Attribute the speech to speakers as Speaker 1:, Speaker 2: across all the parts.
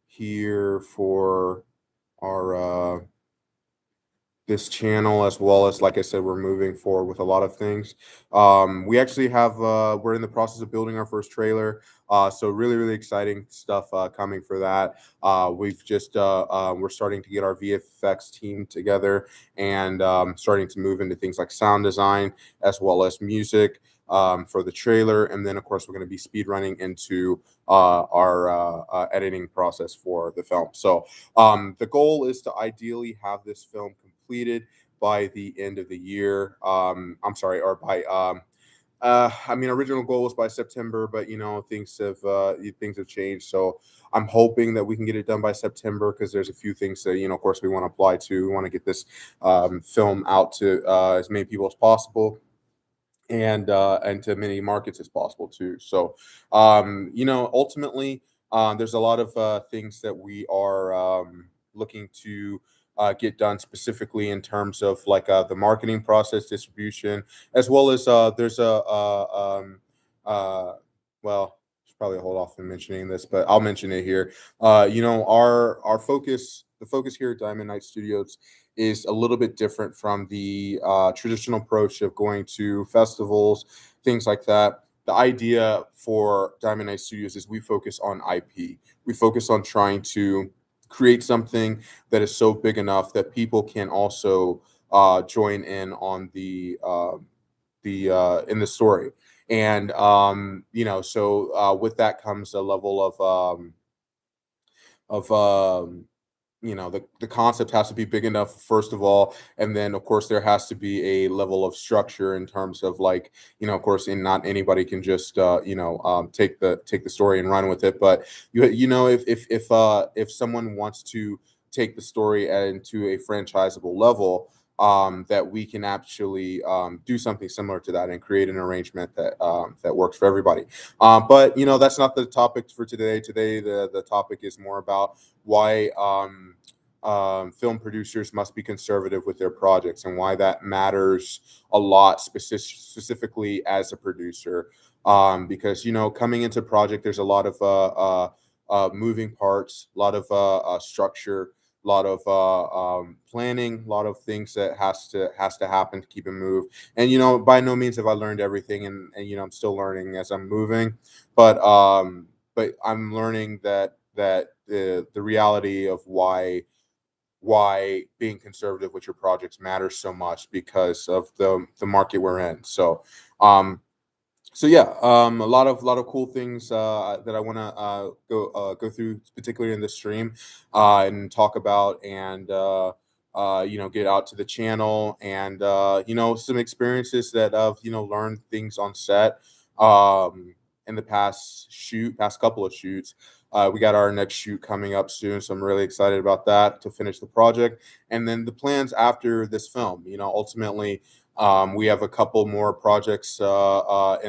Speaker 1: here for our this channel, as well as, like I said, we're moving forward with a lot of things. We actually have we're in the process of building our first trailer, so really exciting stuff coming for that. We're starting to get our VFX team together, and starting to move into things like sound design as well as music for the trailer. And then of course we're going to be speed running into our editing process for the film. So the goal is to ideally have this film completed by the end of the year. I'm sorry, or by I mean, original goal was by September, but things have changed. So I'm hoping that we can get it done by September, because there's a few things that of course, we want to apply to. We want to get this film out to as many people as possible, and to many markets as possible too. So, ultimately, there's a lot of things that we are looking to get done, specifically in terms of like the marketing process, distribution, as well as there's uh, well. Should probably hold off on mentioning this, but I'll mention it here. Our focus, the focus here at Diamond Night Studios, is a little bit different from the traditional approach of going to festivals, things like that. The idea for Diamond Night Studios is we focus on IP. We focus on trying to create something that is so big enough that people can also join in on the in the story. And so with that comes a level of the concept has to be big enough, first of all, and then of course there has to be a level of structure in terms of, like, of course, and not anybody can just take the story and run with it. But if someone wants to take the story into a franchisable level, that we can actually do something similar to that and create an arrangement that works for everybody. But that's not the topic for today. Today, the topic is more about why film producers must be conservative with their projects, and why that matters a lot, specifically as a producer. Because coming into project, there's a lot of moving parts, a lot of structure, a lot of planning, a lot of things that has to happen to keep it move. And by no means have I learned everything, and I'm still learning as I'm moving. But I'm learning that the reality of why being conservative with your projects matters so much, because of the market we're in. Um yeah, a lot of cool things that I want to go through, particularly in this stream, and talk about, and get out to the channel, and some experiences that I've learned things on set in the past couple of shoots. We got our next shoot coming up soon, so I'm really excited about that, to finish the project. And then the plans after this film. Ultimately, we have a couple more projects in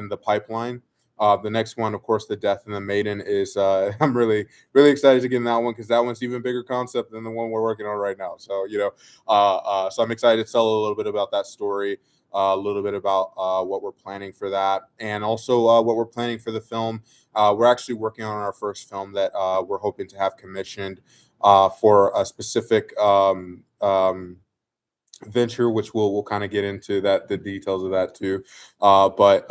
Speaker 1: the pipeline. The next one, of course, The Death and the Maiden, is I'm really excited to get in that one, because that one's even bigger concept than the one we're working on right now. So so I'm excited to tell a little bit about that story, a little bit about what we're planning for that, and also what we're planning for the film. We're actually working on our first film that we're hoping to have commissioned for a specific venture, which we'll kind of get into the details of that too. But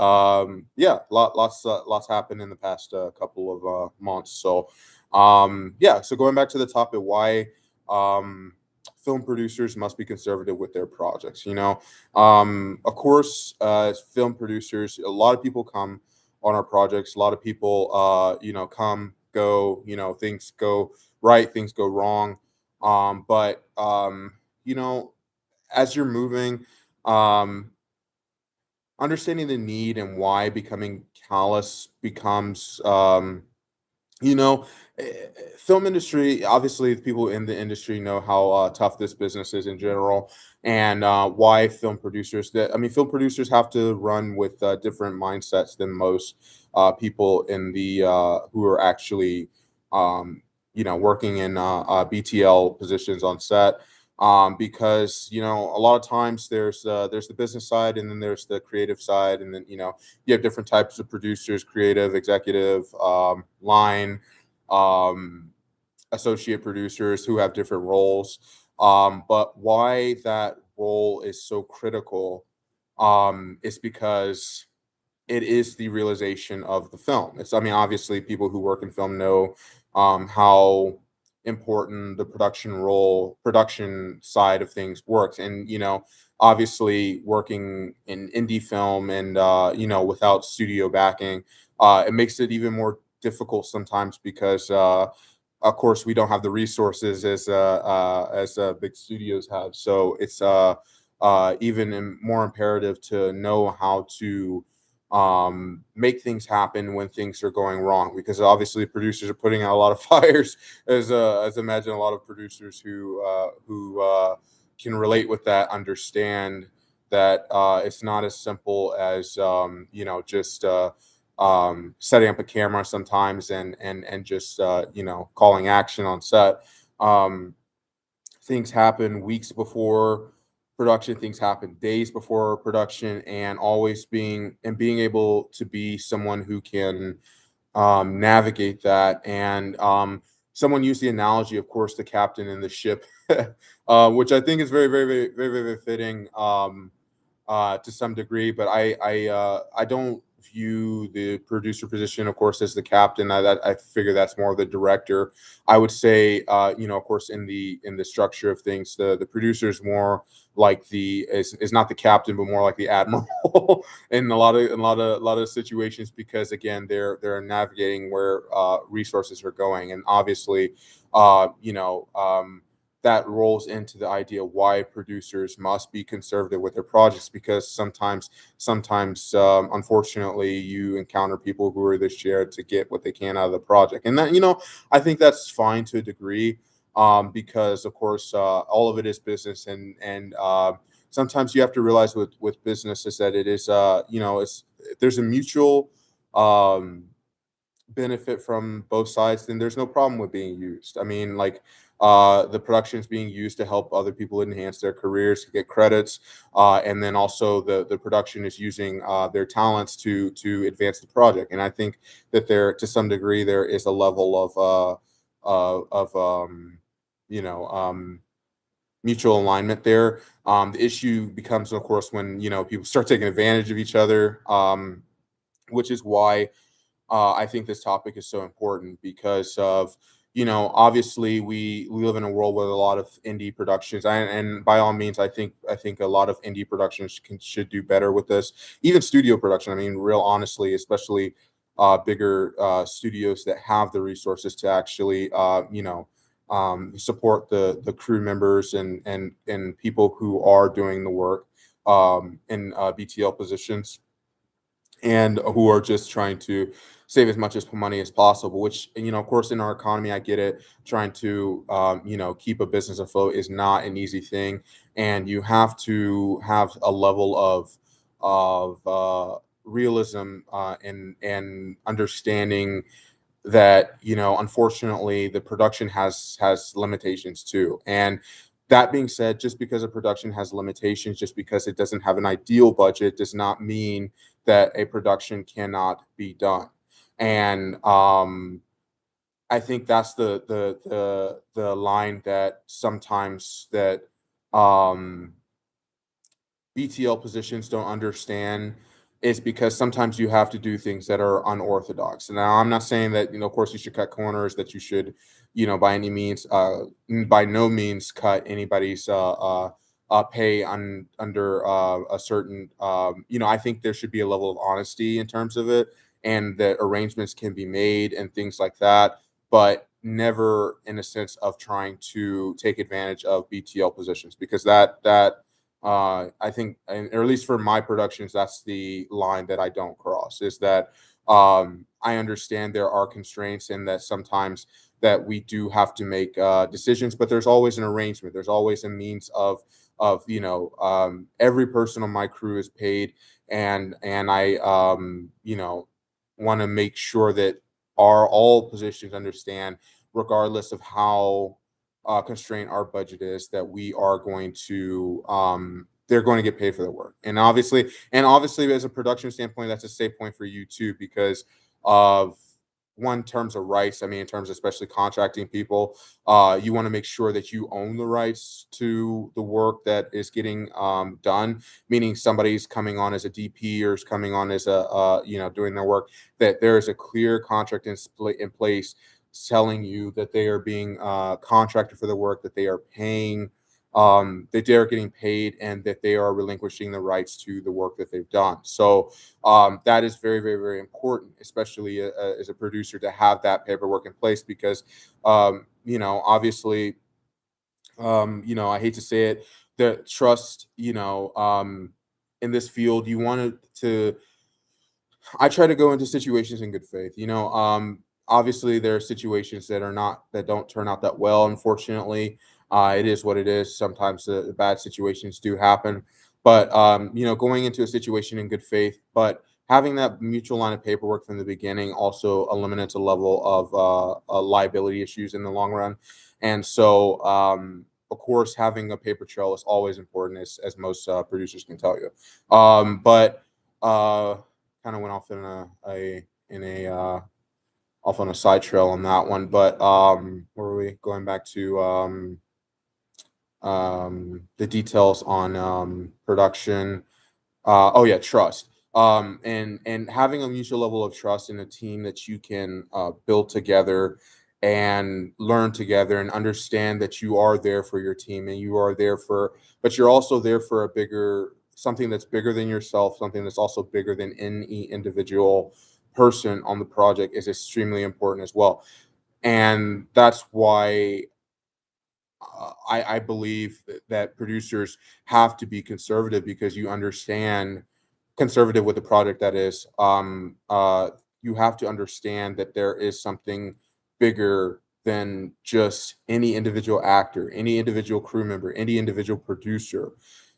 Speaker 1: yeah, lots happened in the past couple of months. So yeah, so going back to the topic, why film producers must be conservative with their projects. Of course, as film producers, a lot of people come on our projects. A lot of people come, go, things go right, things go wrong. But you know as you're moving, um, understanding the need and why becoming callous becomes, you know, film industry. Obviously, the people in the industry know how tough this business is in general, and why film producers. Film producers have to run with different mindsets than most people in the who are actually, um, working in BTL positions on set. Because a lot of times there's the business side, and then there's the creative side, and then you have different types of producers: creative, executive, line. um, associate producers who have different roles. But why that role is so critical is because it is the realization of the film. It's, I mean, obviously, people who work in film know how important the production side of things works. And, obviously, working in indie film and, without studio backing, it makes it even more difficult sometimes because, of course, we don't have the resources as big studios have. So it's even more imperative to know how to make things happen when things are going wrong, because obviously producers are putting out a lot of fires, as imagine a lot of producers who can relate with that, understand that it's not as simple as just setting up a camera sometimes and just calling action on set. um, Things happen weeks before production, things happen days before production, and always being able to be someone who can navigate that. And someone used the analogy, of course, the captain in the ship, which I think is very, very, very, very, very, very fitting to some degree. But I don't view the producer position, of course, as the captain. I figure that's more of the director. I would say, of course, in the structure of things, the producer is more like is not the captain, but more like the admiral in a lot of situations, because again, they're navigating where resources are going. And obviously, that rolls into the idea why producers must be conservative with their projects, because sometimes unfortunately, you encounter people who are this share to get what they can out of the project. And that, I think that's fine to a degree, because of course, all of it is business. And sometimes you have to realize with business is that it is, it's there's a mutual um benefit from both sides, then there's no problem with being used. I mean, like, the production is being used to help other people enhance their careers, to get credits, and then also the production is using their talents to advance the project. And I think that there, to some degree, there is a level of you know mutual alignment there. The issue becomes, of course, when people start taking advantage of each other, which is why I think this topic is so important, because of, obviously we live in a world with a lot of indie productions, and by all means, I think a lot of indie productions should do better with this. Even studio production. I mean, real honestly, especially bigger studios that have the resources to actually, support the crew members and people who are doing the work in BTL positions, and who are just trying to save as much as money as possible. Which, of course, in our economy, I get it. Trying to keep a business afloat is not an easy thing, and you have to have a level of realism, and understanding that, unfortunately, the production has limitations too. And that being said, just because a production has limitations, just because it doesn't have an ideal budget, does not mean that a production cannot be done. And I think that's the line that sometimes that um BTL positions don't understand, is because sometimes you have to do things that are unorthodox. Now, I'm not saying that, of course, you should cut corners, that you should, by any means, by no means cut anybody's pay under a certain, I think there should be a level of honesty in terms of it, and that arrangements can be made and things like that, but never in a sense of trying to take advantage of BTL positions, because I think, or at least for my productions, that's the line that I don't cross. Is that I understand there are constraints, and that sometimes that we do have to make decisions, but there's always an arrangement. There's always a means of every person on my crew is paid, and I want to make sure that all positions understand, regardless of how constraint our budget is, that we are going to they're going to get paid for their work. And obviously, as a production standpoint, that's a safe point for you too, because of one, terms of rights. I mean, in terms of especially contracting people, you want to make sure that you own the rights to the work that is getting done. Meaning, somebody's coming on as a DP or is coming on as a doing their work. That there is a clear contract in place telling you that they are being contracted for the work, that they are paying, that they are getting paid, and that they are relinquishing the rights to the work that they've done. So that is very, very, very important, especially as a producer, to have that paperwork in place because, obviously, I hate to say it, the trust, in this field, you want to I try to go into situations in good faith. Obviously there are situations that don't turn out that well. Unfortunately, it is what it is. Sometimes the bad situations do happen, but going into a situation in good faith, but having that mutual line of paperwork from the beginning also eliminates a level of liability issues in the long run. And so, of course, having a paper trail is always important, as most producers can tell you. But kind of went off in a off on a side trail on that one. But where were we going back to the details on production? Oh yeah, trust. And having a mutual level of trust in a team that you can build together and learn together and understand that you are there for your team and you are there for, but you're also there for a bigger, something that's bigger than yourself, something that's also bigger than any individual person on the project is extremely important as well. And that's why I believe that producers have to be conservative, because you understand, conservative with the product, that is, you have to understand that there is something bigger than just any individual actor, any individual crew member, any individual producer.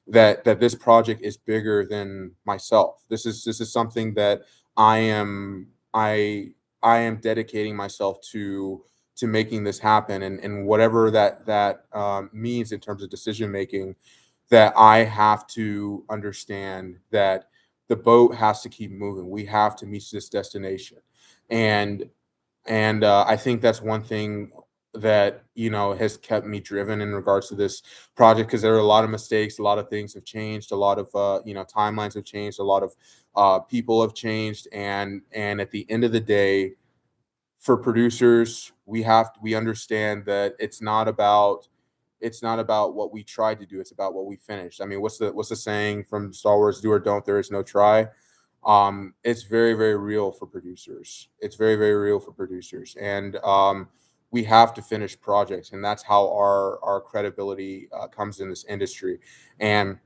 Speaker 1: That this project is bigger than myself. This is something that I am I am dedicating myself to making this happen, and whatever that means in terms of decision making, that I have to understand that the boat has to keep moving. We have to meet this destination, and I think that's one thing that has kept me driven in regards to this project, because there are a lot of mistakes, a lot of things have changed, a lot of timelines have changed, a lot of people have changed, and at the end of the day, for producers, we understand that it's not about what we tried to do, it's about what we finished. I mean, what's the saying from Star Wars? Do or don't, there is no try. It's very, very real for producers. It's very, very real for producers. And we have to finish projects, and that's how our credibility comes in this industry. And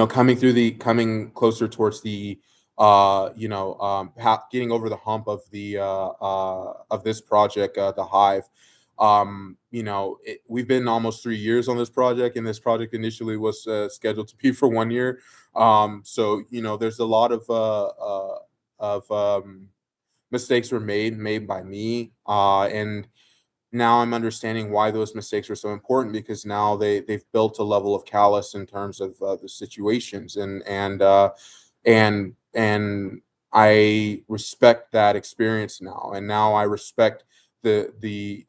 Speaker 1: coming closer towards the getting over the hump of the of this project, the Hive. We've been almost 3 years on this project, and this project initially was scheduled to be for 1 year. So there's a lot of mistakes were made by me, and now I'm understanding why those mistakes were so important, because now they've built a level of callous in terms of the situations, and I respect that experience now, and now I respect the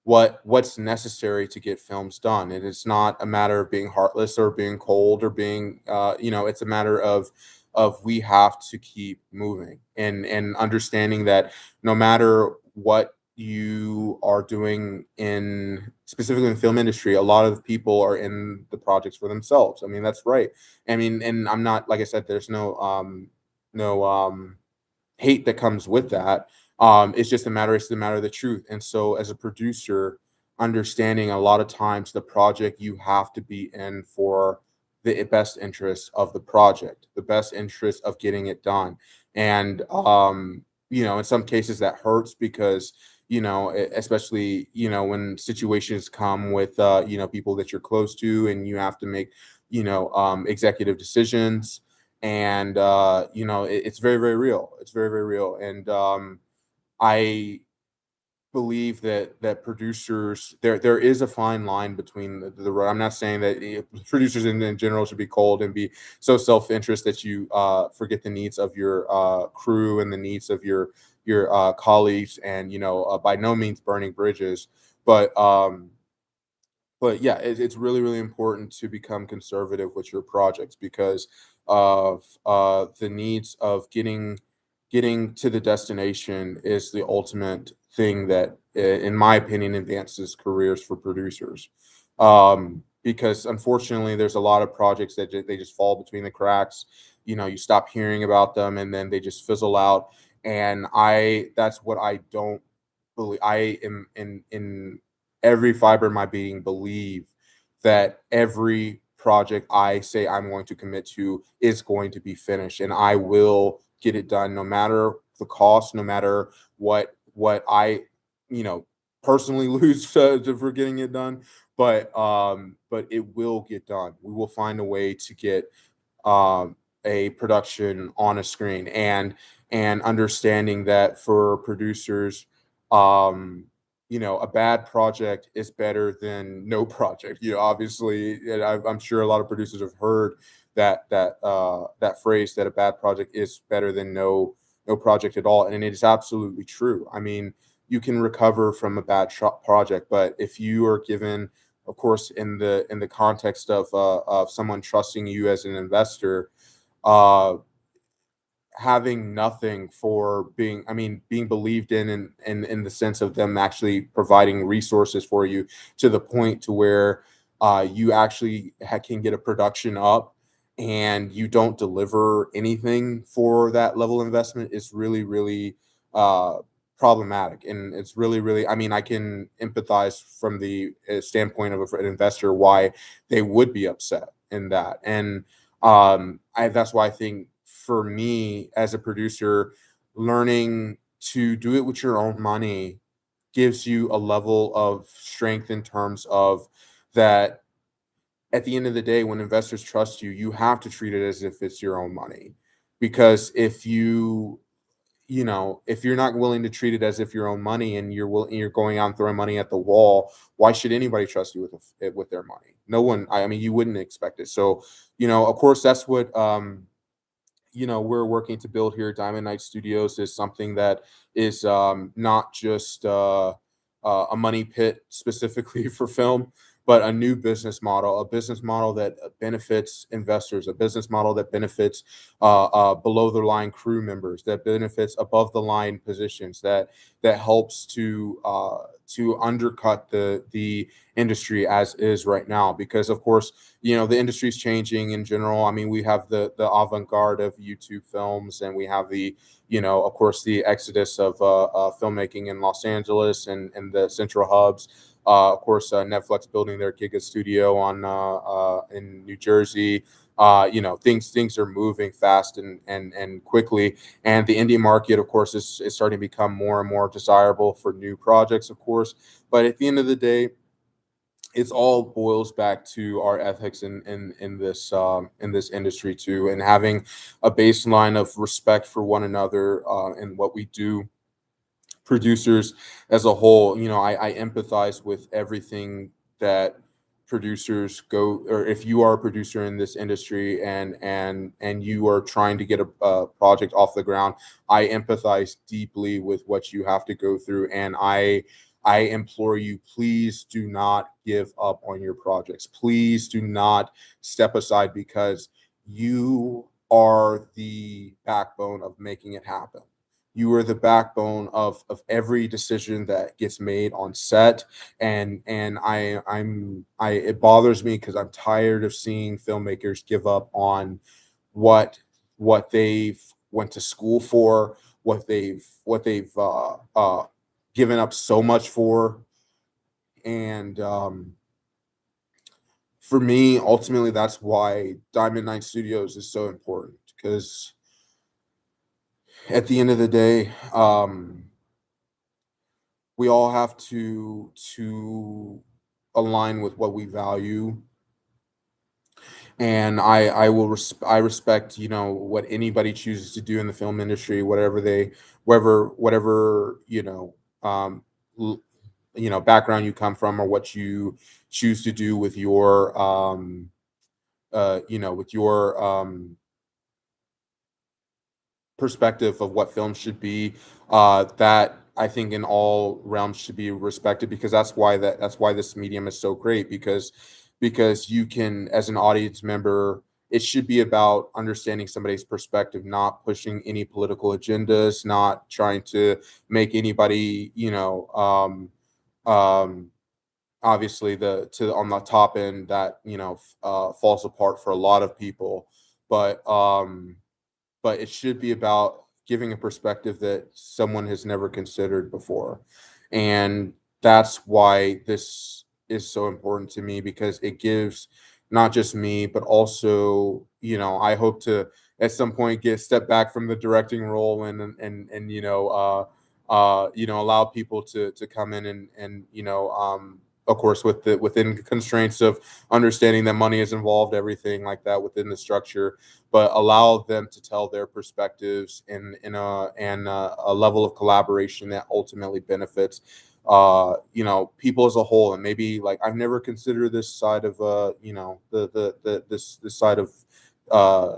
Speaker 1: what's necessary to get films done. And it's not a matter of being heartless or being cold or being it's a matter of we have to keep moving, and understanding that no matter what you are doing, in specifically in the film industry, a lot of people are in the projects for themselves. I mean, that's right. I mean, and I'm not, like I said, there's no hate that comes with that. It's a matter of the truth. And so, as a producer, understanding a lot of times the project you have to be in for the best interest of the project, the best interest of getting it done. And in some cases that hurts, because especially when situations come with people that you're close to, and you have to make executive decisions. And it's very, very real. It's very, very real. And I believe that producers, there is a fine line between I'm not saying that producers in general should be cold and be so self-interest that you forget the needs of your crew and the needs of your your colleagues, and by no means burning bridges, but yeah, it's really, really important to become conservative with your projects because of the needs of getting to the destination is the ultimate thing that, in my opinion, advances careers for producers. Because unfortunately, there's a lot of projects that they just fall between the cracks. You stop hearing about them, and then they just fizzle out. And that's what I don't believe. I am in every fiber of my being believe that every project I say I'm going to commit to is going to be finished, and I will get it done no matter the cost, no matter what I, you know, personally lose for getting it done. But it will get done. We will find a way to get um, a production on a screen, and understanding that for producers, um, a bad project is better than no project. Obviously, and I'm sure a lot of producers have heard that phrase, that a bad project is better than no project at all, and it is absolutely true. I mean, you can recover from a bad project, but if you are given, of course, in the context of someone trusting you as an investor, uh, having nothing for being, I mean, being believed in the sense of them actually providing resources for you to the point to where you actually can get a production up, and you don't deliver anything for that level of investment is really, really uh, problematic. And it's really, really, I mean, I can empathize from the standpoint of an investor why they would be upset in that. And that's why I think, for me as a producer, learning to do it with your own money gives you a level of strength in terms of that. At the end of the day, when investors trust you, you have to treat it as if it's your own money. Because if you're not willing to treat it as if your own money, and you're going out and throwing money at the wall, why should anybody trust you with their money? No one. I mean, you wouldn't expect it. So, of course, that's what we're working to build here at Diamond Night Studios, is something that is not just a money pit specifically for film, but a new business model, a business model that benefits investors, a business model that benefits below the line crew members, that benefits above the line positions, that helps to undercut the industry as is right now. Because of course, the industry is changing in general. I mean, we have the avant-garde of YouTube films, and we have of course, the exodus of filmmaking in Los Angeles and the central hubs. Of course, Netflix building their Giga studio in New Jersey. Things are moving fast and quickly, and the indie market, of course, is starting to become more and more desirable for new projects, of course. But at the end of the day, it's all boils back to our ethics in this industry too, and having a baseline of respect for one another and what we do. Producers as a whole, I empathize with everything that producers go, or if you are a producer in this industry, and you are trying to get a project off the ground, I empathize deeply with what you have to go through. And I implore you, please do not give up on your projects. Please do not step aside, because you are the backbone of making it happen. You are the backbone of every decision that gets made on set. And it bothers me, because I'm tired of seeing filmmakers give up on what they've went to school for, what they've given up so much for. And for me, ultimately, that's why Diamond Night Studios is so important, because at the end of the day, we all have to align with what we value. And I respect, what anybody chooses to do in the film industry, whatever l- background you come from, or what you choose to do with your with your perspective of what film should be, that I think in all realms should be respected, because that's why this medium is so great, because you can, as an audience member, it should be about understanding somebody's perspective, not pushing any political agendas, not trying to make anybody, um, obviously the to on the top end that falls apart for a lot of people, but it should be about giving a perspective that someone has never considered before. And that's why this is so important to me, because it gives not just me, but also, I hope to at some point get step back from the directing role, and allow people to come in, and of course, within constraints of understanding that money is involved, everything like that within the structure, but allow them to tell their perspectives in a level of collaboration that ultimately benefits people as a whole. And maybe, like, I've never considered this side of this side of uh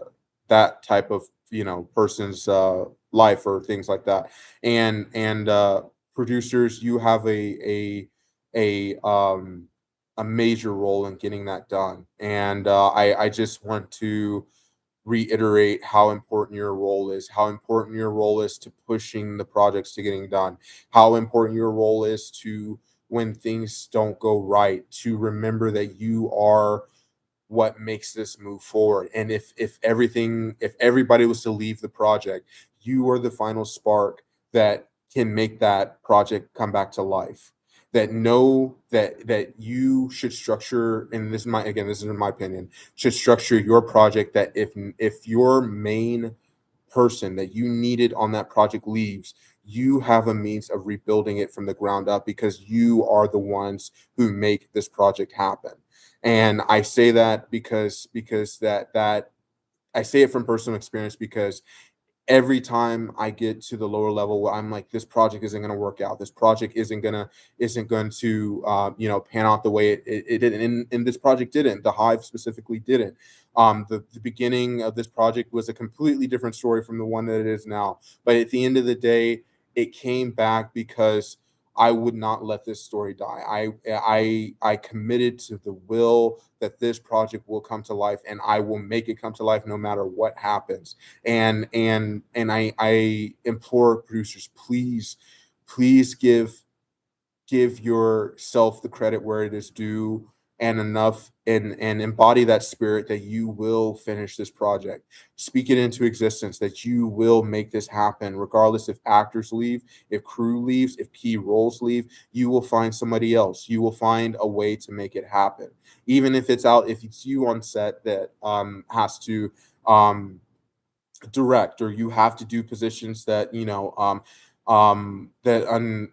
Speaker 1: that type of person's life or things like that. And producers, you have a major role in getting that done. And I just want to reiterate how important your role is, how important your role is to pushing the projects to getting done, how important your role is to, when things don't go right, to remember that you are what makes this move forward. And if everybody was to leave the project, you are the final spark that can make that project come back to life. That know that you should structure, and this is my opinion, should structure your project that if your main person that you needed on that project leaves, you have a means of rebuilding it from the ground up, because you are the ones who make this project happen. And I say that because that I say it from personal experience, because every time I get to the lower level where I'm like, this project isn't going to work out. This project isn't going to pan out the way it did. And this project didn't. The Hive specifically didn't. The beginning of this project was a completely different story from the one that it is now. But at the end of the day, it came back because I would not let this story die. I committed to the will that this project will come to life, and I will make it come to life no matter what happens. And I implore producers, please give yourself the credit where it is due, and enough, and embody that spirit that you will finish this project. Speak it into existence that you will make this happen, regardless if actors leave, if crew leaves, if key roles leave. You will find somebody else. You will find a way to make it happen, even if it's you on set that has to um direct, or you have to do positions that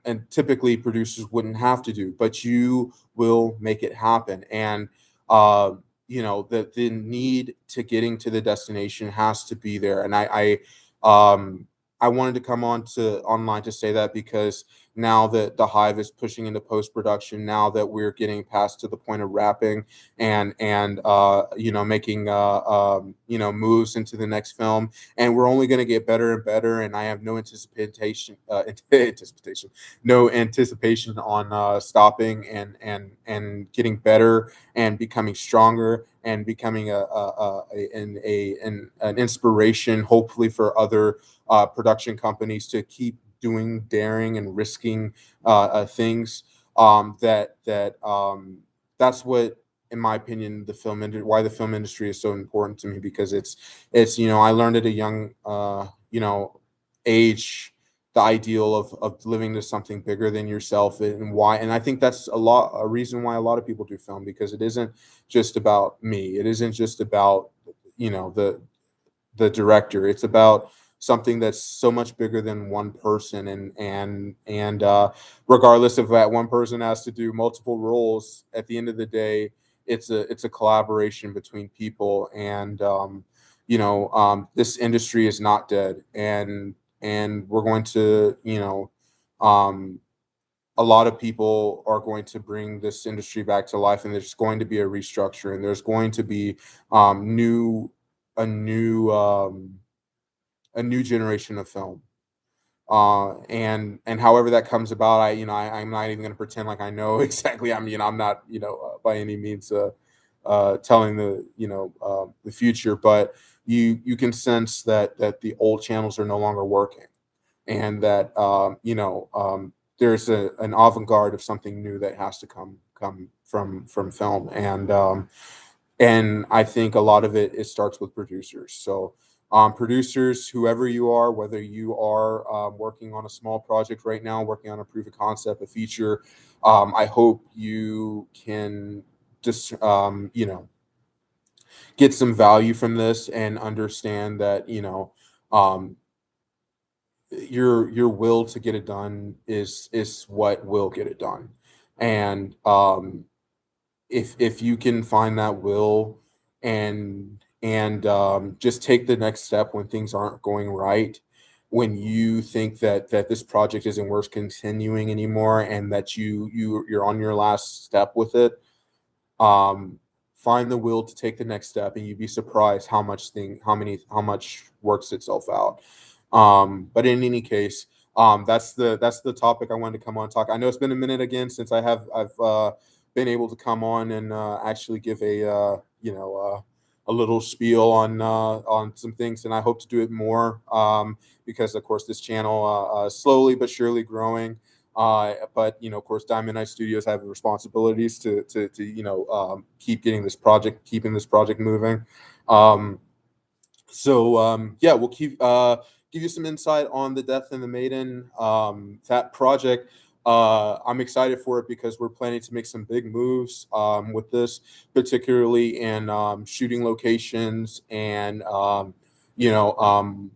Speaker 1: and typically producers wouldn't have to do, but you will make it happen. And the need to getting to the destination has to be there. And I wanted to come on to online to say that, because now that the Hive is pushing into post production, now that we're getting past to the point of wrapping, and making moves into the next film, and we're only going to get better and better. And I have no anticipation on stopping, and getting better, and becoming stronger, and becoming an inspiration, hopefully, for other production companies to keep doing daring and risking things. That's what, in my opinion, why the film industry is so important to me, because it's I learned at a young age the ideal of living to something bigger than yourself, and why. And I think that's a reason why a lot of people do film, because it isn't just about me. It isn't just about the director. It's about something that's so much bigger than one person. And regardless of that one person has to do multiple roles, at the end of the day, it's a collaboration between people. And this industry is not dead, and we're going to um a lot of people are going to bring this industry back to life, and there's going to be a restructure, and there's going to be new a new a new generation of film. And however that comes about, I'm not even going to pretend like I know exactly. I'm not, by any means telling the future, but you can sense that the old channels are no longer working, and that there's an avant-garde of something new that has to come from film. And I think a lot of it starts with producers. So, producers, whoever you are, whether you are working on a small project right now, working on a proof of concept, a feature, I hope you can just get some value from this and understand that um, your will to get it done is what will get it done. And if you can find that will and just take the next step when things aren't going right, when you think that this project isn't worth continuing anymore, and that you're on your last step with it, um find the will to take the next step, and you'd be surprised how much works itself out. But in any case, that's the topic I wanted to come on and talk. I know it's been a minute again since I've been able to come on and actually give a little spiel on some things, and I hope to do it more, because of course this channel slowly but surely growing. But of course, Diamond Eye Studios have responsibilities to keeping this project moving. Um, yeah, we'll give you some insight on the Death and the Maiden, that project. I'm excited for it because we're planning to make some big moves with this, particularly in shooting locations, and you know um,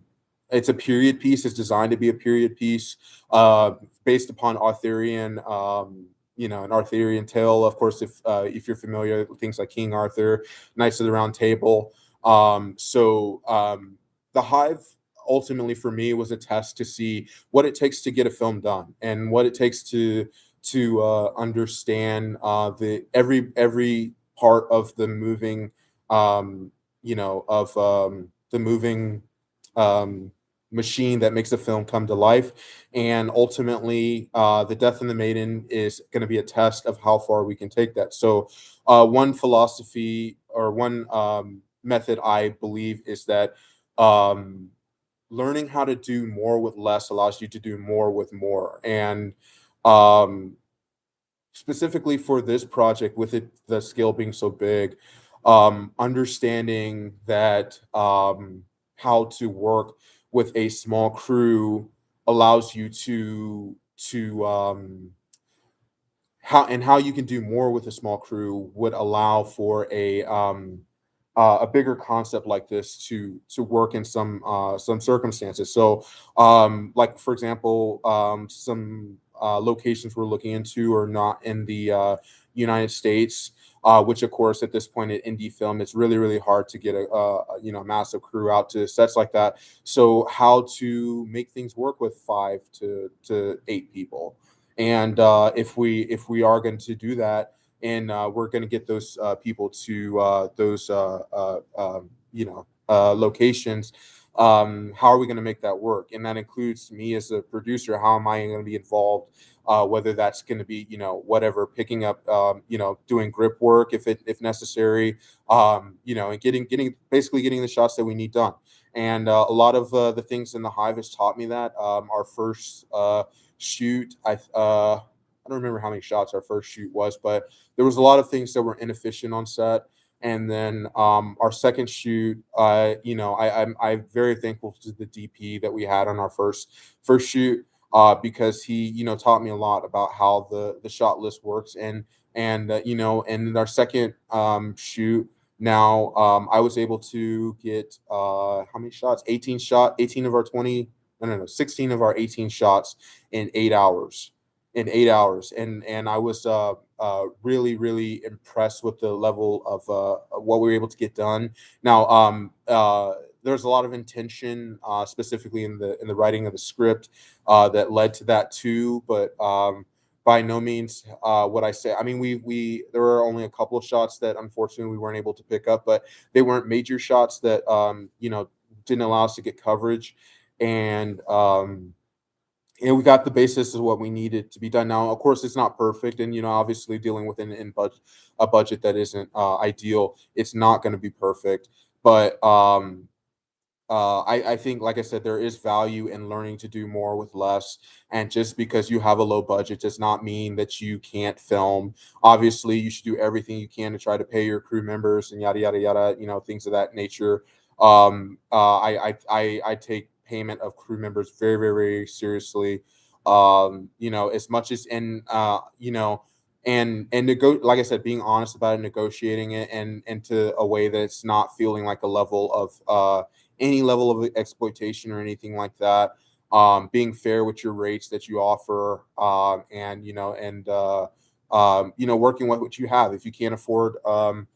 Speaker 1: it's a period piece. It's designed to be a period piece, based upon Arthurian. An Arthurian tale. Of course, if you're familiar with things like King Arthur, Knights of the Round Table. The Hive ultimately for me was a test to see what it takes to get a film done, and what it takes to understand the every part of the moving, of the moving um, machine that makes a film come to life. And ultimately, the Death and the Maiden is going to be a test of how far we can take that. So, one philosophy, or one method I believe, is that um, learning how to do more with less allows you to do more with more. And um, specifically for this project, with the scale being so big, understanding that how to work with a small crew allows you to how you can do more with a small crew would allow for a bigger concept like this to work in some circumstances. So, like for example, some locations we're looking into are not in the United States, which of course at this point in indie film, it's really hard to get a massive crew out to sets like that. So how to make things work with 5 to 8 people, and if we are going to do that, and we're going to get those people to those locations, how are we going to make that work? And that includes me as a producer. How am I going to be involved? Whether that's going to be whatever, picking up doing grip work if necessary, and getting basically getting the shots that we need done. And a lot of the things in the Hive has taught me that. Our first shoot, I don't remember how many shots our first shoot was, but there was a lot of things that were inefficient on set. And then our second shoot, I'm very thankful to the DP that we had on our first shoot, because he taught me a lot about how the shot list works. And in our second shoot now, I was able to get how many shots? 18 of our 20, no, 16 of our 18 shots in 8 hours. And I was really impressed with the level of what we were able to get done. Now, there's a lot of intention, specifically in the writing of the script, that led to that too. But by no means what I say. I mean, we there were only a couple of shots that unfortunately we weren't able to pick up, but they weren't major shots that didn't allow us to get coverage, and we got the basis of what we needed to be done. Now, of course, it's not perfect, and obviously dealing with an in budget a budget that isn't ideal, it's not going to be perfect. But I think, like I said, there is value in learning to do more with less. And just because you have a low budget does not mean that you can't film. Obviously, you should do everything you can to try to pay your crew members and yada yada yada. Things of that nature. I take payment of crew members very very very seriously. As much as like I said, being honest about it, negotiating it, and into a way that it's not feeling like a level of any level of exploitation or anything like that. Being fair with your rates that you offer, working with what you have. If you can't afford, a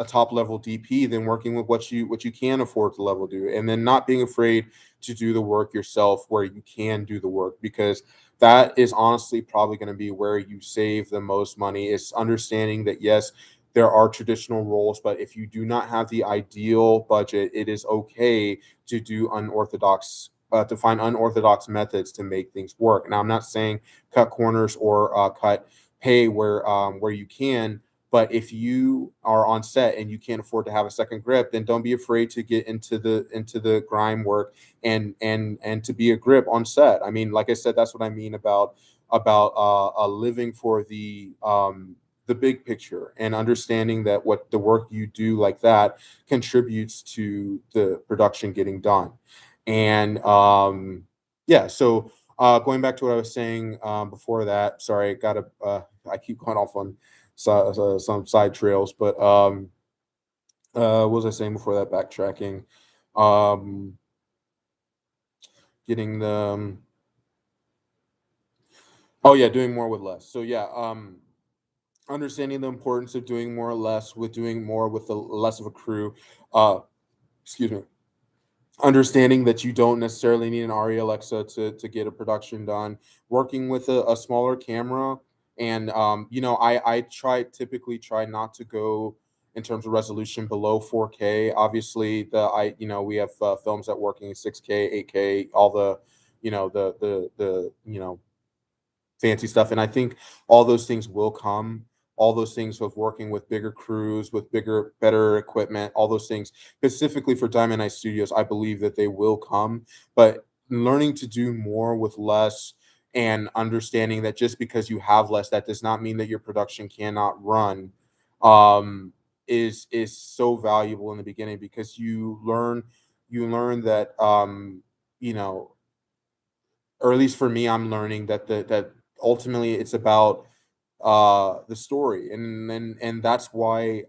Speaker 1: top level DP, then working with what you can afford to level do, and then not being afraid to do the work yourself where you can do the work, because that is honestly probably going to be where you save the most money. Is understanding that yes, there are traditional roles, but if you do not have the ideal budget, it is okay to do unorthodox, to find unorthodox methods to make things work. Now, I'm not saying cut corners or cut pay where you can, but if you are on set and you can't afford to have a second grip, then don't be afraid to get into the grime work, and to be a grip on set. I mean, like I said, that's what I mean about living for the big picture, and understanding that what the work you do like that contributes to the production getting done. And yeah, so going back to what I was saying before that, sorry, I keep going off on some side trails, but what was I saying before that? Backtracking, um, getting the oh yeah, doing more with less. So yeah, understanding the importance of doing more or less, with doing more with the less of a crew. Uh, excuse me. Understanding that you don't necessarily need an RE Alexa to get a production done. Working with a smaller camera, and I typically try not to go in terms of resolution below 4K. Obviously, we have films that working in 6K, 8K, all the fancy stuff. And I think all those things will come. All those things of working with bigger crews, with bigger, better equipment, all those things specifically for Diamond Eye Studios, I believe that they will come. But learning to do more with less, and understanding that just because you have less, that does not mean that your production cannot run, is so valuable in the beginning, because you learn that you know or at least for me, I'm learning that ultimately it's about the story, and that's why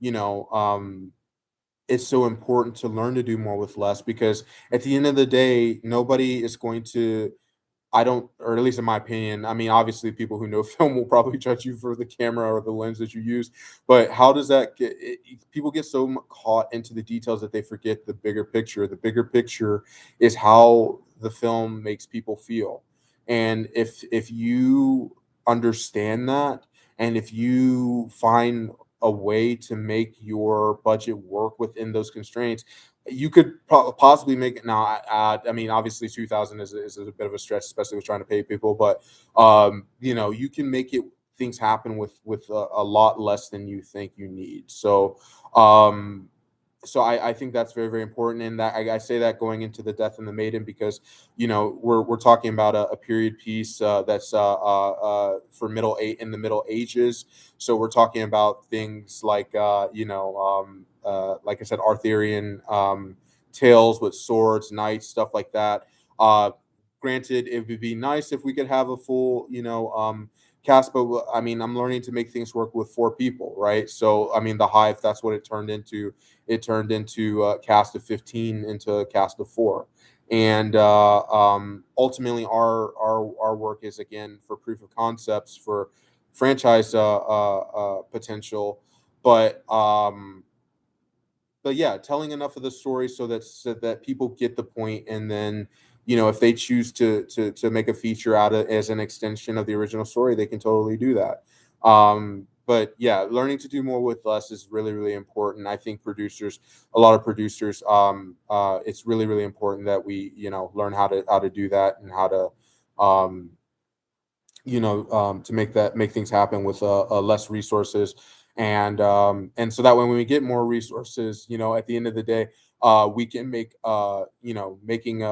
Speaker 1: you know it's so important to learn to do more with less, because at the end of the day, nobody is going to, I don't, or at least in my opinion, I mean, obviously, people who know film will probably judge you for the camera or the lens that you use, but how does that people get so caught into the details that they forget the bigger picture. The bigger picture is how the film makes people feel. And if you understand that, and if you find a way to make your budget work within those constraints, you could possibly make it. Now, I mean, obviously 2000 is a bit of a stretch, especially with trying to pay people, but you can make it, things happen with a lot less than you think you need. Um I think that's very very important, and that I say that going into the Death and the Maiden, because we're talking about a period piece that's for in the Middle Ages. So we're talking about things like like I said, Arthurian tales with swords, knights, stuff like that. uh Granted, it would be nice if we could have a full cast, but I mean, I'm learning to make things work with four people, right? So I mean, the Hive, that's what it turned into. It turned into a cast of 15 into a cast of four. And ultimately, our work is again for proof of concepts, for franchise potential. but um but yeah, telling enough of the story so that people get the point, and then if they choose to make a feature out of as an extension of the original story, they can totally do that. but yeah, learning to do more with less is really, really important. I think producers, a lot of producers, it's really, really important that we, learn how to do that, and how to, to make things happen with less resources. And so that when we get more resources, at the end of the day, we can make, making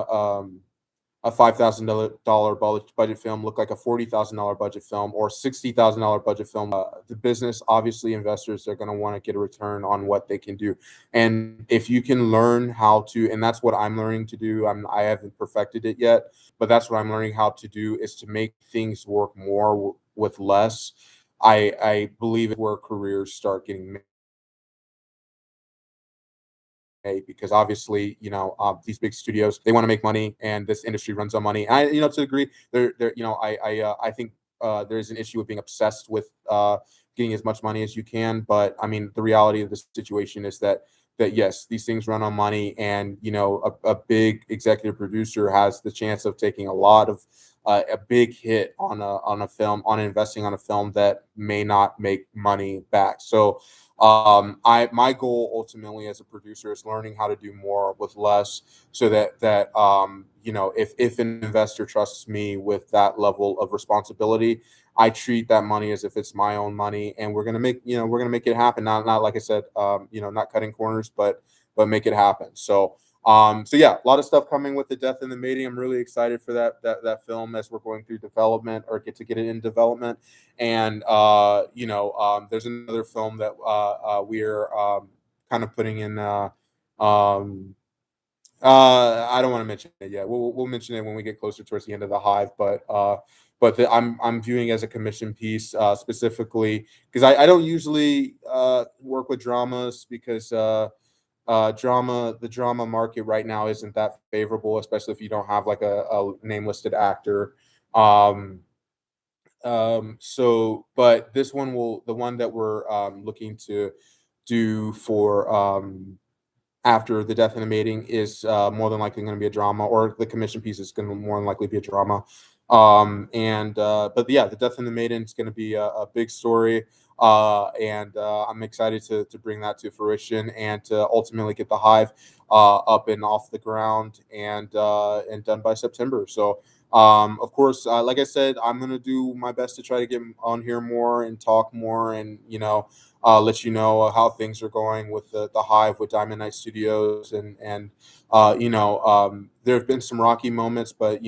Speaker 1: a $5,000 budget film look like a $40,000 budget film, or $60,000 budget film. The business, obviously, investors are going to want to get a return on what they can do. And if you can learn how to, and that's what I'm learning to do. I haven't perfected it yet, but that's what I'm learning how to do, is to make things work more with less. I believe where careers start getting made, because obviously, these big studios, they want to make money, and this industry runs on money. To a degree, I think there's an issue with being obsessed with getting as much money as you can. But I mean, the reality of the situation is that yes, these things run on money, and a big executive producer has the chance of taking a big hit on a film, on investing on a film that may not make money back. So I my goal ultimately as a producer is learning how to do more with less, so if an investor trusts me with that level of responsibility, I treat that money as if it's my own money, and we're gonna make it happen. Not like I said, not cutting corners, but make it happen. So yeah, a lot of stuff coming with the Death and the Mating. I'm really excited for that film as we're going through development, or get it in development. And there's another film that we're kind of putting in. Um, I don't want to mention it yet. We'll mention it when we get closer towards the end of the Hive. I'm viewing it as a commission piece, specifically because I don't usually work with dramas, because the drama market right now isn't that favorable, especially if you don't have like a name listed actor. Um, but the one that we're looking to do for after the Death and the Mating is more than likely going to be a drama, or the commission piece is going to more than likely be a drama. And But yeah, the Death and the Maiden is going to be a big story, and I'm excited to bring that to fruition, and to ultimately get the Hive up and off the ground, and done by September. So of course, like I said, I'm going to do my best to try to get on here more and talk more, and let you know how things are going with the Hive, with Diamond Night Studios. And there have been some rocky moments, but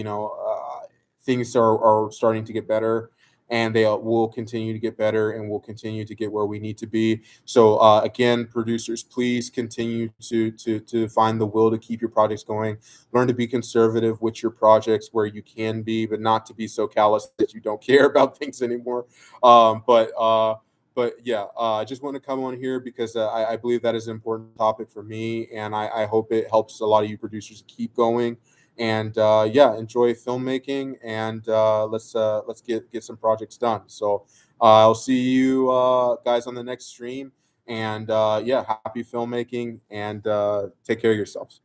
Speaker 1: things are starting to get better, and they will continue to get better, and we'll continue to get where we need to be. So again, producers, please continue to find the will to keep your projects going. Learn to be conservative with your projects where you can be, but not to be so callous that you don't care about things anymore. But yeah, I just want to come on here because I believe that is an important topic for me, and I hope it helps a lot of you producers keep going. And yeah, enjoy filmmaking, and let's get some projects done. So I'll see you guys on the next stream, and yeah, happy filmmaking, and take care of yourselves.